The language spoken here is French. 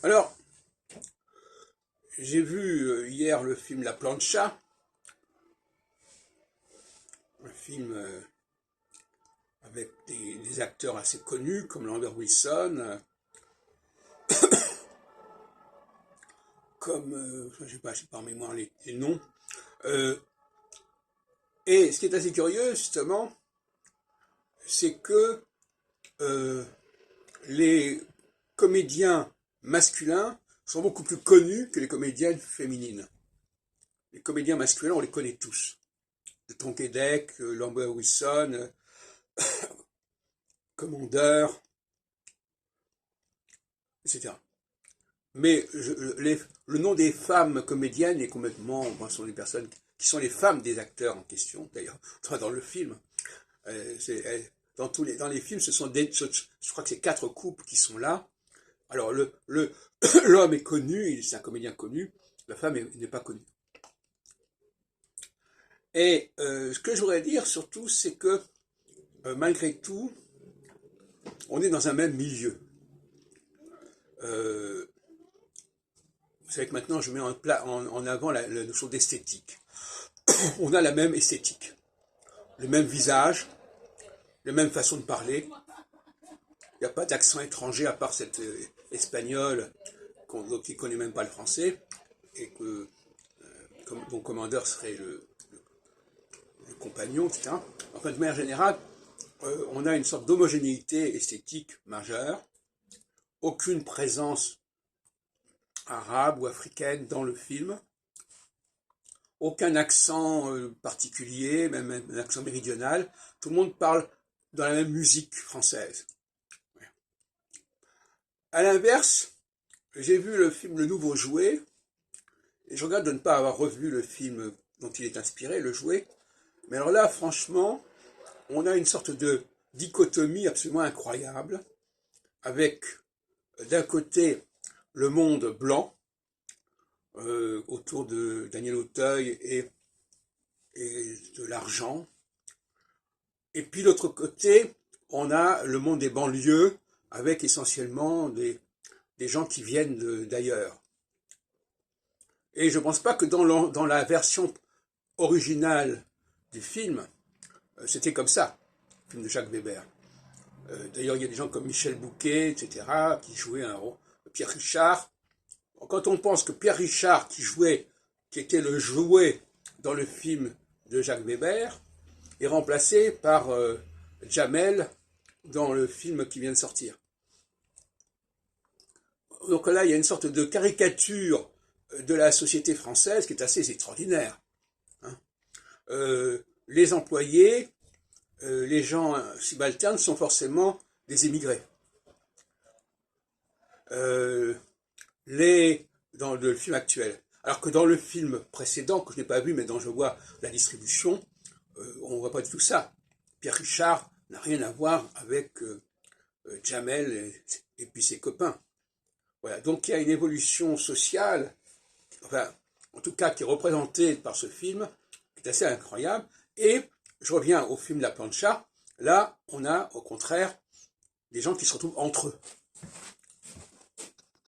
Alors, j'ai vu hier le film La Plancha, un film avec des acteurs assez connus comme Lambert Wilson, comme, je sais pas en mémoire les noms. Et ce qui est assez curieux, justement, c'est que les comédiens masculins sont beaucoup plus connus que les comédiennes féminines. Les comédiens masculins, on les connaît tous. De Tonquédec, Lambert Wilson, Commandeur, etc. Mais le nom des femmes comédiennes est complètement... Bon, ce sont des personnes qui sont les femmes des acteurs en question, d'ailleurs, dans le film. Dans les films, je crois que c'est 4 couples qui sont là. Alors, l'homme est connu, c'est un comédien connu, la femme n'est pas connue. Et ce que je voudrais dire surtout, c'est que malgré tout, on est dans un même milieu. Vous savez que maintenant, je mets en avant la notion d'esthétique. On a la même esthétique, le même visage, la même façon de parler. Il n'y a pas d'accent étranger à part cet espagnol qui ne connaît même pas le français et que dont commandeur serait le compagnon, etc. Enfin, de manière générale, on a une sorte d'homogénéité esthétique majeure, aucune présence arabe ou africaine dans le film, aucun accent particulier, même un accent méridional, tout le monde parle dans la même musique française. À l'inverse, j'ai vu le film Le Nouveau Jouet, et je regrette de ne pas avoir revu le film dont il est inspiré, Le Jouet, mais alors là, franchement, on a une sorte de dichotomie absolument incroyable, avec d'un côté le monde blanc, autour de Daniel Auteuil et de l'argent, et puis de l'autre côté, on a le monde des banlieues, avec essentiellement des gens qui viennent d'ailleurs. Et je ne pense pas que dans la version originale du film, c'était comme ça, le film de Jacques Weber. D'ailleurs, il y a des gens comme Michel Bouquet, etc., qui jouaient un rôle. Pierre Richard. Quand on pense que Pierre Richard, qui était le jouet dans le film de Jacques Weber, est remplacé par Jamel dans le film qui vient de sortir. Donc là, il y a une sorte de caricature de la société française qui est assez extraordinaire. Les employés, les gens subalternes sont forcément des émigrés. Dans le film actuel. Alors que dans le film précédent, que je n'ai pas vu, mais dont je vois la distribution, on ne voit pas du tout ça. Pierre Richard n'a rien à voir avec Jamel et puis ses copains. Voilà, donc il y a une évolution sociale, enfin, en tout cas qui est représentée par ce film, qui est assez incroyable. Et je reviens au film La Plancha, là, on a au contraire des gens qui se retrouvent entre eux.